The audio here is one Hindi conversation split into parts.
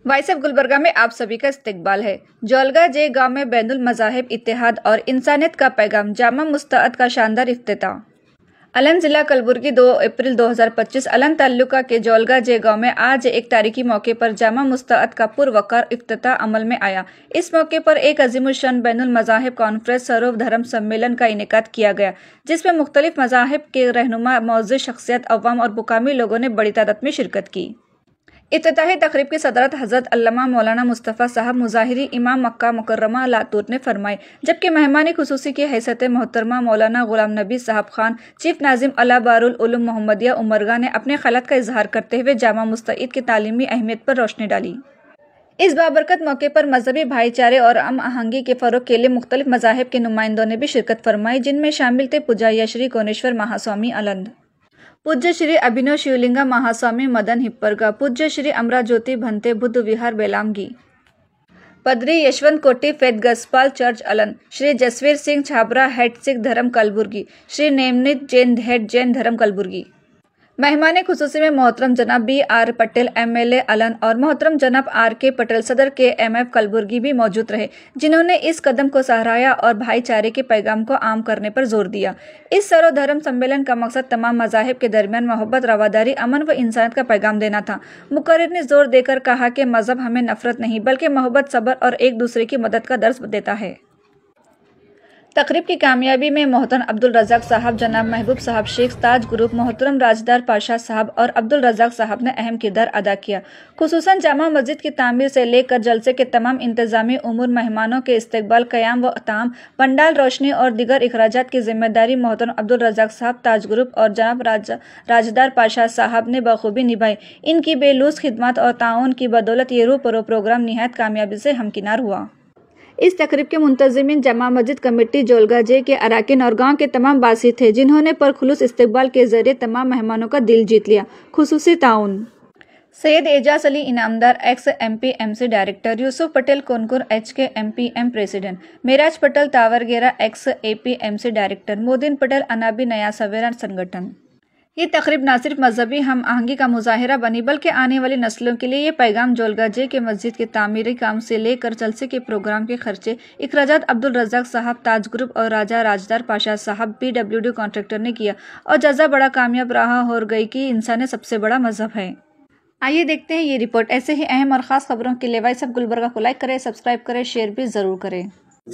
वाइसएफ गुलबर्गा में आप सभी का इस्तकबाल है। जौलगा जे गांव में बैनुल मज़ाहिब इत्तेहाद और इंसानियत का पैगाम जामा मुस्तअद का शानदार इफ्तिताह। अलन जिला कलबुर्गी 2 अप्रैल 2025 अलन तालुका के जौलगा जे गांव में आज एक तारीखी मौके पर जामा मुस्तअद का पुरवकार इफ्तिताह अमल में आया। इस मौके पर एक अजीमुश्शान बैनुल मज़ाहिब कॉन्फ्रेंस सर्व धर्म सम्मेलन का इनेकाद किया गया, जिसमें मुख्तलिफ मज़ाहिब के रहनुमा, मौजूद शख्सियत, अवाम और मुकामी लोगों ने बड़ी तादाद में शिरकत की। इफ्तिताही तकरीब की सदरत हज़रत अल्लामा मौलाना मुस्तफ़ा साहब मुज़ाहिरी इमाम मक्का मुकर्रमा लातूर ने फरमाई, जबकि मेहमानी खुसूसी की हैसियत मोहतरमा मौलाना गुलाम नबी साहब खान, चीफ नाजिम अला बारुल उलूम मोहम्मदिया उमरगा ने अपने ख्यालात का इजहार करते हुए जामा मुस्तईद की तालीमी अहमियत पर रोशनी डाली। इस बाबरकत मौके पर मजहबी भाईचारे और अम आहंगी के फ़रोग़ के लिए मुख्तलिफ मज़ाहिब के नुमाइंदों ने भी शिरकत फरमाई, जिनमें शामिल थे पूज्य श्री कोनेश्वर महास्वामी अलंद, पूज्य श्री अभिनव शिवलिंगा महास्वामी मदन हिप्परगा, पूज्य श्री अमरा ज्योति भंते बुद्ध विहार बेलामगी, पदरी Yashwant Koti Faith Gospel Church अलन, श्री जसवीर सिंह छाबरा हेड सिख धर्म कलबुर्गी, श्री नेमनित जैन हेड जैन धर्म कलबुर्गी। मेहमान खुसूसी में मोहतरम जनाब B.R. पटेल MLA अलन और मोहतरम जनाब R.K. पटेल सदर KMF कलबुर्गी भी मौजूद रहे, जिन्होंने इस कदम को सराहा और भाईचारे के पैगाम को आम करने पर जोर दिया। इस सर्वधर्म सम्मेलन का मकसद तमाम मज़ाहिब के दरमियान मोहब्बत, रवादारी, अमन व इंसानियत का पैगाम देना था। मुकर्रिर ने जोर देकर कहा कि मज़हब हमें नफरत नहीं बल्कि मोहब्बत, सब्र और एक दूसरे की मदद का दर्स देता है। तकरीब की कामयाबी में मोहतरम अब्दुल रज़ाक साहब, जनाब महबूब साहब शेख ताज ग्रुप, मोहतरम राजदार पाशा साहब और अब्दुल रज़ाक साहब ने अहम किरदार अदा किया। खुसूसन जामा मस्जिद की तामीर से लेकर जलसे के तमाम इंतजामी उमूर, मेहमानों के इस्तकबाल, क़याम व ताम, पंडाल, रोशनी और दीगर अखराजात की जिम्मेदारी मोहतरम अब्दुल रज़ाक साहब ताज ग्रुप और जनाब राजदार पाशा साहब ने बखूबी निभाई। इनकी बेलूस खिदमत और ताउन की बदौलत ये प्रोग्राम निहायत कामयाबी से हमकिनार हुआ। इस तकरीब के मुंतज़िमीन जामा मस्जिद कमेटी जौलगा जे के अराकीन और गांव के तमाम बासी थे, जिन्होंने परखुलूस इस्तकबाल के जरिए तमाम मेहमानों का दिल जीत लिया। खुसूसी ताउन Syed Ejaz Ali Inamdar ex MP MC director, Yusuf Patel Konkur HK MPM president, Meraj Patel Tawargera ex AP MC director, Modin Patel Anabi Naya Savera संगठन। ये तकरीब न सिर्फ मजहबी हम आहंगी का मुजाहिरा बनी, बल्कि आने वाली नस्लों के लिए ये पैगाम जौलगा जे के मस्जिद के तामीरी काम से लेकर जलसे के प्रोग्राम के खर्चे, इखराजात अब्दुल रज़ाक साहब ताज ग्रुप और राजदार पाशा साहब PWD कॉन्ट्रैक्टर ने किया और जजा बड़ा कामयाब रहा हो गई कि इंसानियत सबसे बड़ा मजहब है। आइए देखते हैं ये रिपोर्ट। ऐसे ही अहम और ख़ास खबरों के लिए वाइसएफ गुलबर्गा को लाइक करें, सब्सक्राइब करें, शेयर भी ज़रूर करें।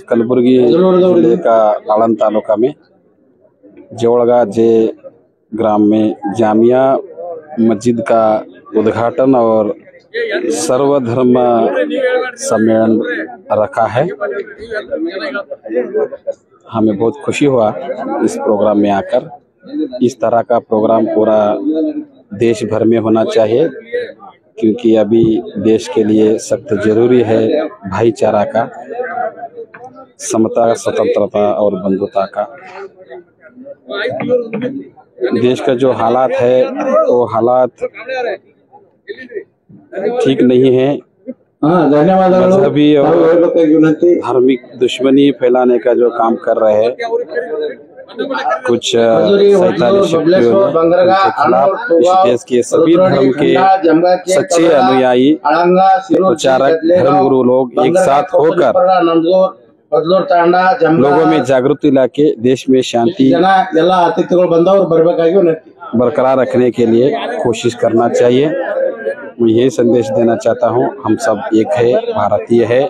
कलबुर्गी जिले का आलन तालुका में जौलगा जे ग्राम में जामिया मस्जिद का उद्घाटन और सर्वधर्म सम्मेलन रखा है। हमें बहुत खुशी हुआ इस प्रोग्राम में आकर। इस तरह का प्रोग्राम पूरा देश भर में होना चाहिए, क्योंकि अभी देश के लिए सख्त जरूरी है भाईचारा का, समता, स्वतंत्रता और बंधुता का। देश का जो हालात है वो हालात ठीक नहीं है। मजहबी और धार्मिक दुश्मनी फैलाने का जो काम कर रहे हैं कुछ शैतानी शक्तियों ने, उनके खिलाफ इस देश के सभी धर्म के सच्चे अनुयायी, प्रचारक, धर्मगुरु लोग एक साथ होकर लोगों में जागृति लाके देश में शांति बरकरार रखने के लिए कोशिश करना चाहिए। मैं यही संदेश देना चाहता हूँ, हम सब एक है, भारतीय है।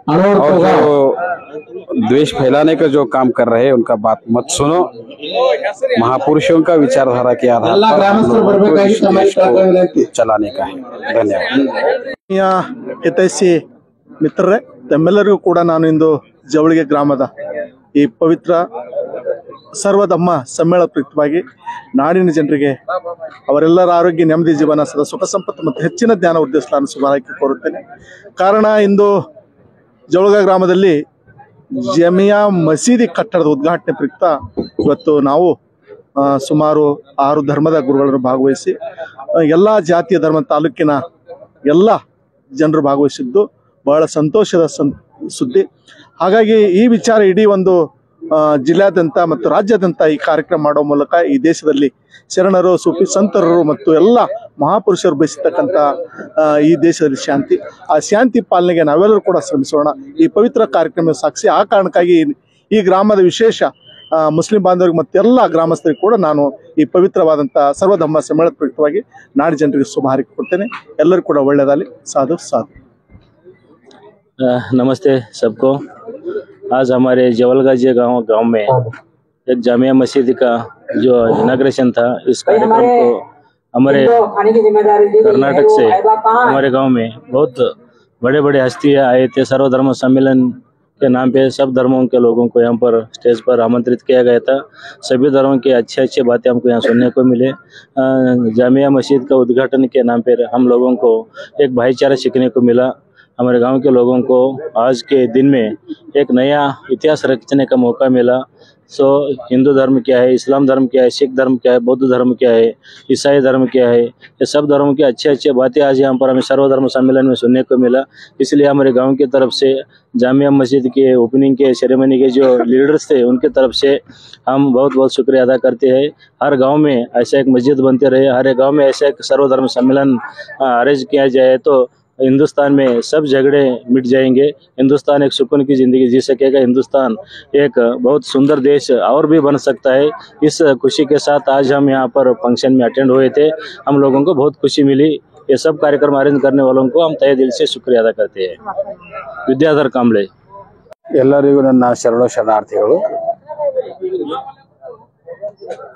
और जो द्वेष फैलाने का जो काम कर रहे हैं उनका बात मत सुनो। महापुरुषों का विचारधारा के आधार पर देश को चलाने का है। धन्यवाद। ಮಿತ್ರರೇ, ತಮ್ಮೆಲ್ಲರಿಗೂ ಕೂಡ ನಾನು ಇಂದು ಜವಳಿಗೆ ಗ್ರಾಮದ ಈ ಪವಿತ್ರ ಸರ್ವಧರ್ಮ ಸಮ್ಮೇಳನ ಪ್ರಯುಕ್ತವಾಗಿ ನಾಡಿನ ಜನರಿಗೆ ಅವರೆಲ್ಲರ ಆರೋಗ್ಯ, ನೆಮ್ಮದಿ ಜೀವನ, ಸದಾ ಸುಖ ಸಂಪತ್ತು ಮತ್ತು ಹೆಚ್ಚಿನ ಜ್ಞಾನ ಉದ್ದೇಶಿಸಲು ಶುಭಾಶಯ ಕೋರುತ್ತೇನೆ. ಕಾರಣ ಇಂದು ಜವಳಿಗೆ ಗ್ರಾಮದಲ್ಲಿ ಜಾಮಿಯಾ ಮಸೀದಿ ಕಟ್ಟಡದ ಉದ್ಘಾಟನೆ ಪ್ರಯುಕ್ತ ಇವತ್ತು ನಾವು ಸುಮಾರು 6 ಧರ್ಮದ ಗುರುಗಳನ್ನು ಭಾಗವಹಿಸಿ ಎಲ್ಲ ಜಾತಿಯ ಧರ್ಮ ತಾಲೂಕಿನ ಎಲ್ಲ ಜನರು ಭಾಗವಹಿಸಿದ್ದು ಬಹಳ ಸಂತೋಷದ ಸುದ್ದಿ. ಹಾಗಾಗಿ ಈ ವಿಚಾರ ಇಡೀ ಒಂದು ಜಿಲ್ಲಾದ್ಯಂತ ಮತ್ತು ರಾಜ್ಯಾದ್ಯಂತ ಈ ಕಾರ್ಯಕ್ರಮ ಮಾಡುವ ಮೂಲಕ ಈ ದೇಶದಲ್ಲಿ ಶರಣರು, ಸೂಫಿ ಸಂತರು ಮತ್ತು ಎಲ್ಲ ಮಹಾಪುರುಷರು ಬಯಸಿರ್ತಕ್ಕಂಥ ಈ ದೇಶದಲ್ಲಿ ಶಾಂತಿ, ಆ ಶಾಂತಿ ಪಾಲನೆಗೆ ನಾವೆಲ್ಲರೂ ಕೂಡ ಶ್ರಮಿಸೋಣ. ಈ ಪವಿತ್ರ ಕಾರ್ಯಕ್ರಮದ ಸಾಕ್ಷಿ. ಆ ಕಾರಣಕ್ಕಾಗಿ ಈ ಗ್ರಾಮದ ವಿಶೇಷ ಮುಸ್ಲಿಂ ಬಾಂಧವರಿಗೆ ಮತ್ತೆಲ್ಲ ಗ್ರಾಮಸ್ಥರಿಗೆ ಕೂಡ ನಾನು ಈ ಪವಿತ್ರವಾದಂಥ ಸರ್ವಧರ್ಮ ಸಮ್ಮೇಳನ ಪ್ರಯುಕ್ತವಾಗಿ ನಾಡಿ ಜನರಿಗೆ ಶುಭ ಹಾರೈಕೊಳ್ತೇನೆ. ಎಲ್ಲರೂ ಕೂಡ ಒಳ್ಳೆಯದಾಗಲಿ. साधु साधु। नमस्ते सबको। आज हमारे जवलगाजी गांव में एक जामिया मस्जिद का जो इनॉग्रेशन था, इस कार्यक्रम को हमारे कर्नाटक से हमारे गांव में बहुत बड़े बड़े हस्तियां आए थे। सर्वधर्म सम्मेलन के नाम पे सब धर्मों के लोगों को यहाँ पर स्टेज पर आमंत्रित किया गया था। सभी धर्मों की अच्छी बातें हमको यहाँ सुनने को मिले। जामिया मस्जिद का उद्घाटन के नाम पर हम लोगों को एक भाईचारा सीखने को मिला। हमारे गांव के लोगों को आज के दिन में एक नया इतिहास रचने का मौका मिला। हिंदू धर्म क्या है, इस्लाम धर्म क्या है, सिख धर्म क्या है, बौद्ध धर्म क्या है, ईसाई धर्म क्या है, ये सब धर्मों की अच्छी बातें आज यहाँ पर हमें सर्वधर्म सम्मेलन में सुनने को मिला। इसलिए हमारे गांव की तरफ से जामिया मस्जिद के ओपनिंग के सेरेमनी के जो लीडर्स थे उनके तरफ से हम बहुत बहुत शुक्रिया अदा करते हैं। हर गांव में ऐसा एक मस्जिद बनते रहे, हर गांव में ऐसा एक सर्वधर्म सम्मेलन अरेंज किया जाए तो हिंदुस्तान में सब झगड़े मिट जाएंगे। हिंदुस्तान एक सुकून की ज़िंदगी जी सकेगा। हिंदुस्तान एक बहुत सुंदर देश और भी बन सकता है। इस खुशी के साथ आज हम यहाँ पर फंक्शन में अटेंड हुए थे। हम लोगों को बहुत खुशी मिली। ये सब कार्यक्रम अरेंज करने वालों को हम तहे दिल से शुक्रिया अदा करते हैं। विद्याधर कांबळे। ಎಲ್ಲರಿಗೂ ನನ್ನ ಶರಣಾರ್ಥಿಗಳು।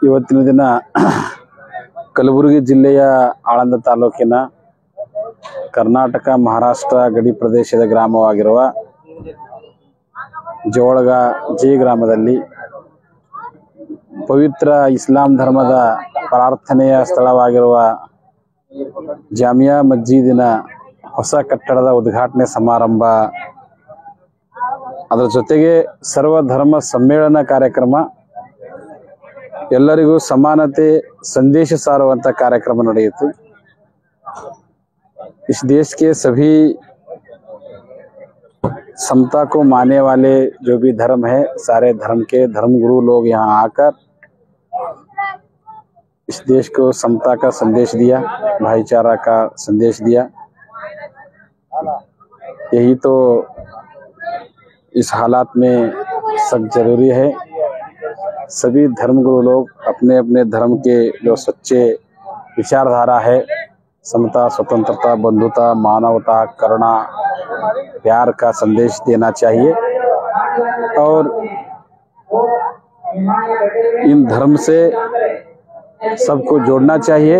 ಇವತ್ತಿನ ದಿನ ಕಲಬುರಗಿ ಜಿಲ್ಲೆಯ ಆಳಂದ ತಾಲೂಕಿನ ಕರ್ನಾಟಕ ಮಹಾರಾಷ್ಟ್ರ ಗಡಿ ಪ್ರದೇಶದ ಗ್ರಾಮವಾಗಿರುವ ಜವಳಗಾಜಿ ಗ್ರಾಮದಲ್ಲಿ ಪವಿತ್ರ ಇಸ್ಲಾಂ ಧರ್ಮದ ಪ್ರಾರ್ಥನೆಯ ಸ್ಥಳವಾಗಿರುವ ಜಾಮಿಯಾ ಮಸ್ಜಿದಿನ ಹೊಸ ಕಟ್ಟಡದ ಉದ್ಘಾಟನೆ ಸಮಾರಂಭ, ಅದರ ಜೊತೆಗೆ ಸರ್ವಧರ್ಮ ಸಮ್ಮೇಳನ ಕಾರ್ಯಕ್ರಮ, ಎಲ್ಲರಿಗೂ ಸಮಾನತೆ ಸಂದೇಶ ಸಾರುವಂತ ಕಾರ್ಯಕ್ರಮ ನಡೆಯಿತು। इस देश के सभी समता को मानने वाले जो भी धर्म है, सारे धर्म के धर्मगुरु लोग यहाँ आकर इस देश को समता का संदेश दिया, भाईचारा का संदेश दिया। यही तो इस हालात में सख्त जरूरी है। सभी धर्मगुरु लोग अपने अपने धर्म के जो सच्चे विचारधारा है, समता, स्वतंत्रता, बंधुता, मानवता, करुणा, प्यार का संदेश देना चाहिए और इन धर्म से सबको जोड़ना चाहिए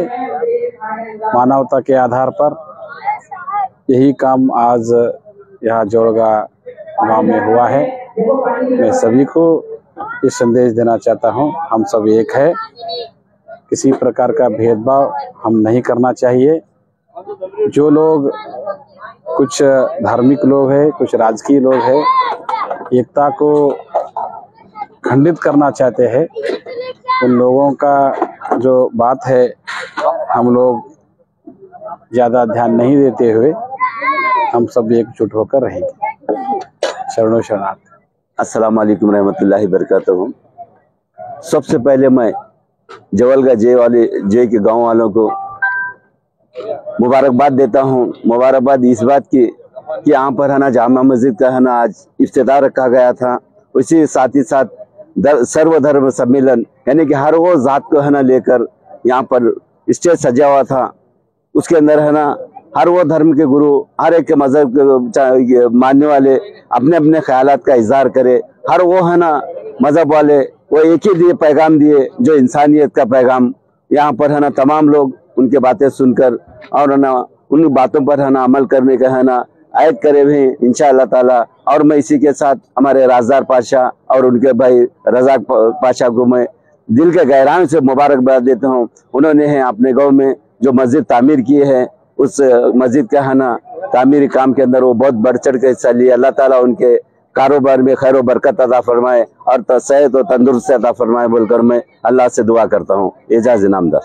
मानवता के आधार पर। यही काम आज यहाँ जोड़गा गांव में हुआ है। मैं सभी को ये संदेश देना चाहता हूँ, हम सब एक है। किसी प्रकार का भेदभाव हम नहीं करना चाहिए। जो लोग कुछ धार्मिक लोग हैं, कुछ राजकीय लोग हैं, एकता को खंडित करना चाहते हैं, उन लोगों का जो बात है हम लोग ज़्यादा ध्यान नहीं देते हुए हम सब एकजुट होकर रहेंगे। शरणार्थ। अस्सलाम वालेकुम रहमतुल्लाहि बरकातहू। सबसे पहले मैं जवलगाजी के गांव वालों को मुबारकबाद देता हूं। मुबारकबाद इस बात की कि यहाँ पर है ना जामा मस्जिद का है ना आज इफ्तिताह रखा गया था। उसी साथ ही साथ सर्वधर्म सम्मेलन यानी कि हर वो जात को है ना लेकर यहाँ पर स्टेज सजा हुआ था। उसके अंदर है ना हर वो धर्म के गुरु, हर एक के मजहब के मानने वाले अपने अपने ख्यालात का इजहार करे। हर वो है ना मजहब वाले वो एक ही दिए पैगाम दिए जो इंसानियत का पैगाम। यहाँ पर है ना तमाम लोग उनके बातें सुनकर और है ना उन बातों पर है ना अमल करने का है ना आयत करे हुए इंशाअल्लाह ताला। और मैं इसी के साथ हमारे राजदार पाशा और उनके भाई रजाक पाशा को मैं दिल के गहराई से मुबारकबाद देता हूँ। उन्होंने है अपने गाँव में जो मस्जिद तामीर की है, उस मस्जिद का है ना तामीरी काम के अंदर वो बहुत बढ़ चढ़ के हिस्सा लिया। अल्लाह ताला उनके कारोबार में खैर व बरकत अता फरमाए और सेहत और तंदुरुस्ती अता फरमाए बोलकर मैं अल्लाह से दुआ करता हूँ। एजाज इनामदार।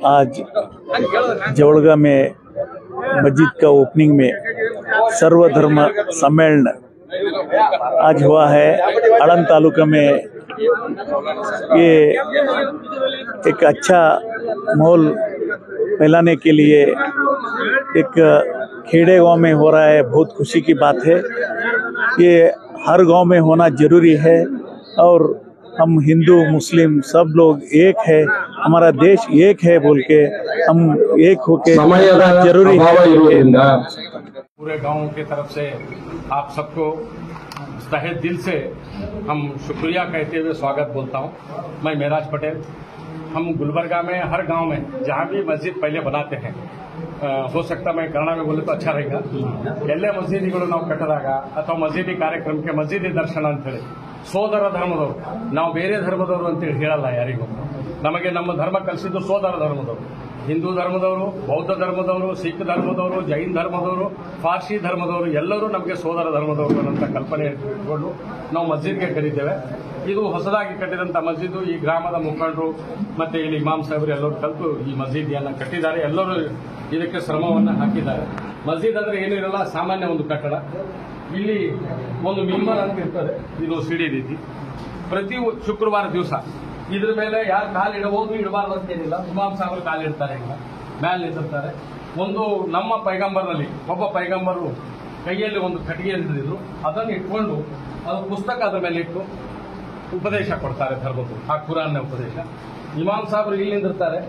आज जवलगा में मस्जिद का ओपनिंग में सर्वधर्म सम्मेलन आज हुआ है। आड़ंद तालुका में ये एक अच्छा माहौल फैलाने के लिए एक खेड़े गांव में हो रहा है। बहुत खुशी की बात है। ये हर गांव में होना जरूरी है और हम हिंदू मुस्लिम सब लोग एक है, हमारा देश एक है बोल के हम एक होके जरूरी है। पूरे गांव की तरफ से आप सबको तहे दिल से हम शुक्रिया कहते हुए स्वागत बोलता हूं। मैं मेराज पटेल। हम गुलबर्गा में हर गांव में जहां भी मस्जिद पहले बनाते हैं, हो सकता मैं कನ್ನಡ में बोले तो अच्छा रहेगा, ಎಲ್ಲೇ ಮಸೀದಿಗಳು ನಾವು ಕಟ್ಟದಾಗ ಅಥವಾ ಮಸೀದಿ ಕಾರ್ಯಕ್ರಮಕ್ಕೆ ಮಸೀದಿ ದರ್ಶನ ಅಂತೇಳಿ ಸೋದರ ಧರ್ಮದವರು, ನಾವು ಬೇರೆ ಧರ್ಮದವರು ಅಂತೇಳಿ ಹೇಳಲ್ಲ ಯಾರಿಗೂ. ನಮಗೆ ನಮ್ಮ ಧರ್ಮ ಕಲಿಸಿದ್ದು ಸೋದರ ಧರ್ಮದವರು, ಹಿಂದೂ ಧರ್ಮದವರು, ಬೌದ್ಧ ಧರ್ಮದವರು, ಸಿಖ್ ಧರ್ಮದವರು, ಜೈನ್ ಧರ್ಮದವರು, ಪಾರ್ಸಿ ಧರ್ಮದವರು ಎಲ್ಲರೂ ನಮಗೆ ಸೋದರ ಧರ್ಮದವರು ಅಂತ ಕಲ್ಪನೆ ಇಟ್ಕೊಂಡು ನಾವು ಮಸ್ಜಿದ್ಗೆ ಕರೀತೇವೆ. ಇದು ಹೊಸದಾಗಿ ಕಟ್ಟಿದಂತ ಮಸ್ಜಿದ್ ಈ ಗ್ರಾಮದ ಮುಖಂಡರು ಮತ್ತೆ ಇಲ್ಲಿ ಇಮಾಮ್ ಸಾಹೇಬರು ಎಲ್ಲರೂ ಕಲಿತು ಈ ಮಸ್ಜಿದಿಯನ್ನು ಕಟ್ಟಿದ್ದಾರೆ. ಎಲ್ಲರೂ ಇದಕ್ಕೆ ಶ್ರಮವನ್ನು ಹಾಕಿದ್ದಾರೆ. ಮಸ್ಜಿದ್ ಅಂದ್ರೆ ಏನೂ ಇರಲ್ಲ, ಸಾಮಾನ್ಯ ಒಂದು ಕಟ್ಟಡ. ಇಲ್ಲಿ ಒಂದು ಮಿಂಬರ್ ಅಂತ ಇರ್ತದೆ, ಇದು ಸಿಡಿ ರೀತಿ. ಪ್ರತಿ ಶುಕ್ರವಾರ ದಿವಸ ಇದ್ರ ಮೇಲೆ ಯಾರು ಕಾಲು ಇಡಬಹುದು ಇಡಬಾರ್ದು ಅಂತೇನಿಲ್ಲ. ಇಮಾಮ್ ಸಾಹೇಬರು ಕಾಲು ಇಡ್ತಾರೆ, ಇಲ್ಲ ಮೇಲೆ ನಿಂತಿರ್ತಾರೆ. ಒಂದು ನಮ್ಮ ಪೈಗಂಬರ್ನಲ್ಲಿ ಒಬ್ಬ ಪೈಗಂಬರು ಕೈಯಲ್ಲಿ ಒಂದು ಕಟ್ಟಿಗೆ ಹಿಡಿದಿದ್ರು, ಅದನ್ನು ಇಟ್ಕೊಂಡು ಅದು ಪುಸ್ತಕ ಅದರ ಮೇಲೆ ಇಟ್ಟು ಉಪದೇಶ ಕೊಡ್ತಾರೆ ಧರ್ಮದ್ದು, ಆ ಕುರಾನ್ನ ಉಪದೇಶ. ಇಮಾಮ್ ಸಾಹೇಬರು ಇಲ್ಲಿ ನಿಂದಿರ್ತಾರೆ,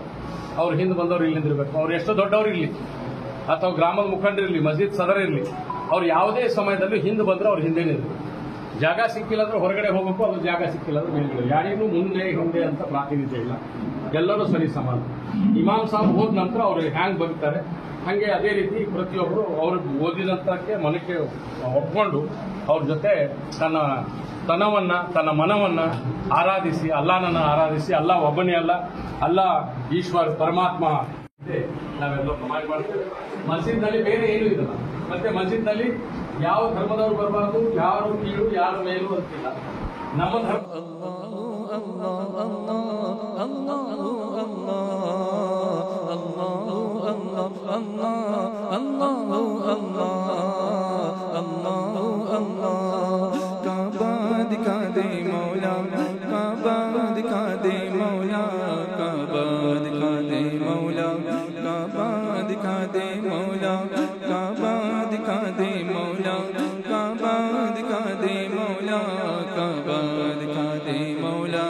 ಅವ್ರು ಹಿಂದೆ ಬಂದವರು ಇಲ್ಲಿ ನಿಂದಿರಬೇಕು. ಅವ್ರು ಎಷ್ಟು ದೊಡ್ಡವರು ಇರಲಿ ಅಥವಾ ಗ್ರಾಮದ ಮುಖಂಡರಿರಲಿ, ಮಸ್ಜಿದ್ ಸದರ್ ಇರಲಿ, ಅವ್ರು ಯಾವುದೇ ಸಮಯದಲ್ಲಿ ಹಿಂದೆ ಬಂದ್ರೆ ಅವ್ರು ಹಿಂದೆ ನಿಂತಿರು. ಜಾಗ ಸಿಕ್ಕಿಲ್ಲ ಅಂದ್ರೆ ಹೊರಗಡೆ ಹೋಗಬೇಕು, ಅದು ಜಾಗ ಸಿಕ್ಕಿಲ್ಲ ಅಂದ್ರೆ ಮೇಲ್ಗಡೆ. ಯಾರಿಗೂ ಮುಂದೆ ಹಿಂದೆ ಅಂತ ಪ್ರಾತಿನಿಧ್ಯ ಇಲ್ಲ, ಎಲ್ಲರೂ ಸರಿ ಸಮಾನ. ಇಮಾಮ್ ಸಾಹೇಬ್ ಹೋದ ನಂತರ ಅವ್ರು ಹ್ಯಾಂಗ್ ಬರೀತಾರೆ, ಹಾಗೆ ಅದೇ ರೀತಿ ಪ್ರತಿಯೊಬ್ಬರು ಅವ್ರು ಓದಿದಂತಕ್ಕೆ ಮನಕ್ಕೆ ಒಪ್ಕೊಂಡು ಅವ್ರ ಜೊತೆ ತನ್ನ ಮನವನ್ನ ಆರಾಧಿಸಿ, ಅಲ್ಲಾಹನನ್ನ ಆರಾಧಿಸಿ, ಅಲ್ಲಾಹ್ ಒಬ್ಬನೇ ಅಲ್ಲ, ಅಲ್ಲಾಹ್ ಈಶ್ವರ್ ಪರಮಾತ್ಮ ನಾವೆಲ್ಲ ಪ್ರಮಾಣ ಮಾಡ್ತೇವೆ. ಮಸ್ಜಿದ್ನಲ್ಲಿ ಬೇರೆ ಏನೂ ಇರಲ್ಲ. ಮತ್ತೆ ಮಸ್ಜಿದ್ನಲ್ಲಿ ಯಾವ ಧರ್ಮದವರು ಬರಬಾರ್ದು, ಯಾರು ಕೀಳು ಯಾರು ಮೇಲು ಅಂತಿಲ್ಲ. ನಮ್ಮ ಧರ್ಮ दिखा दे मौला, काबा दिखा दे मौला, काबा दिखा दे मौला, काबा दिखा दे मौला, काबा दिखा दे मौला, काबा दिखा दे मौला, काबा दिखा दे मौला,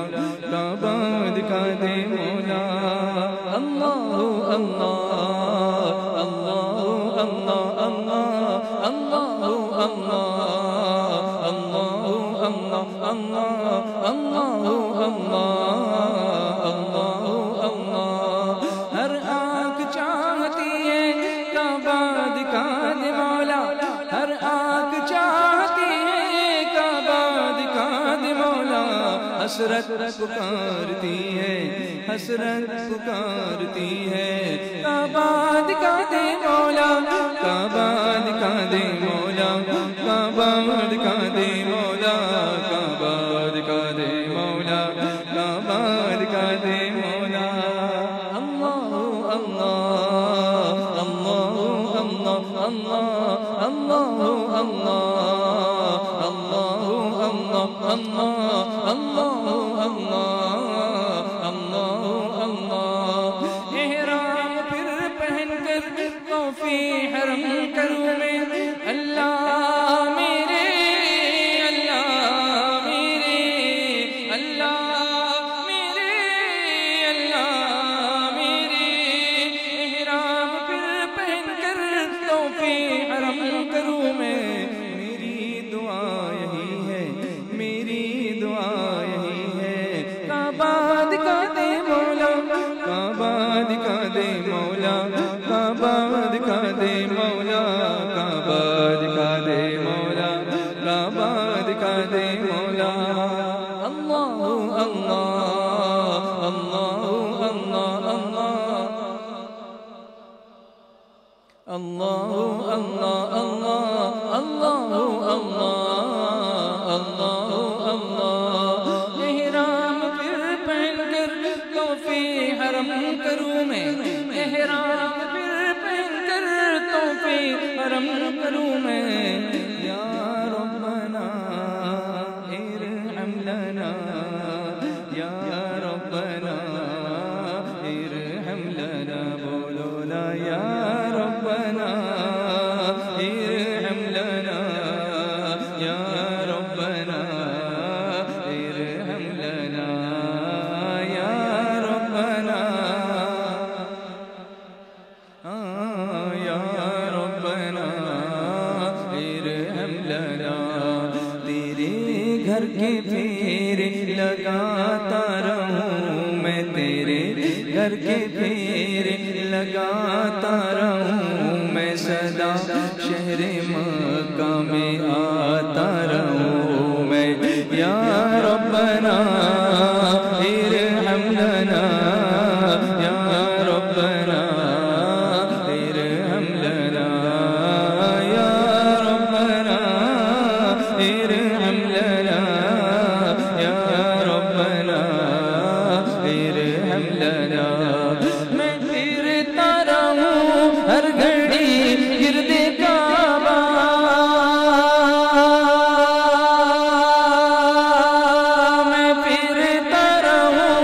काबा दिखा दे मौला। अल्लाह अल्लाह अल्लाह अल्लाह अल्लाह अल्लाह हर आँख चाहती है काबा दिखा दे मौला, हर आँख चाहती है काबा दिखा दे मौला। हसरत पुकारती है, हसरत पुकारती है, काबा दिखा दे मौला, काबा दिखा दे मौला, काबा दिखा दे मौला, काबा दिखा दे मौला, काबा दिखा दे मौला। अल्लाह अल्लाह अल्लाह अल्लाह अल्लाह अल्लाह अल्लाह अल्लाह अल्लाह अल्लाह अल्लाह अल्लाह। एहराम फिर पहन कर तौफी हरम करूं मैं, अल्लाह मेरे अल्लाह मेरे अल्लाह मेरे अल्लाह मेरे। एहराम फिर पहन कर तौफी हरम करूं मैं, मेरी दुआ यही है, मेरी दुआ यही है। काबा दिखा दे मौला, काबा दिखा दे मौला, काबा दिखा दे मौला, काबा दिखा दे मौला, काबा दिखा दे मौला। अल्लाह अल्लाह अल्लाह अल्लाह अल्लाह अल्लाह अल्लाह अल्लाह अल्लाह अल्लाह अल्लाह। एहराम फिर पहन कर तौफी हरम करूं मैं, एहराम फिर पहन कर तौफी हरम करूं मैं। या रब्बना इरहम लना, या रब्बना इरहम या रब्बना इरहम लना। तेरे घर के फेरे लगाता रहूं मैं, तेरे घर के फेरे लगाता रहूं मैं, सदा शहरे मक्का में आता रहूं मैं। या रब्बना इरहम लना, या रब्बना इरहम लना, या रब्बना इरहम लना, या रब्बना इरहम लना। मैं फिरता रहूं हर घड़ी गिरदे काबा, मैं फिरता रहूं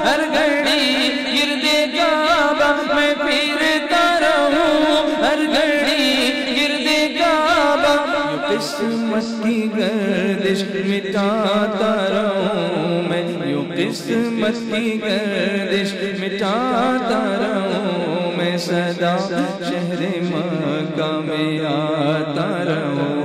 हर घड़ी गिरदे काबा, मैं फिरता रहूं हर घड़ी गिरदे काबा। किस्मत की गर्दिश मिटाता रहूं मैं, यूं किस्मत की गर्दिश मिटाता रहूं मैं, सदा शहरे मक्का में आता रहूं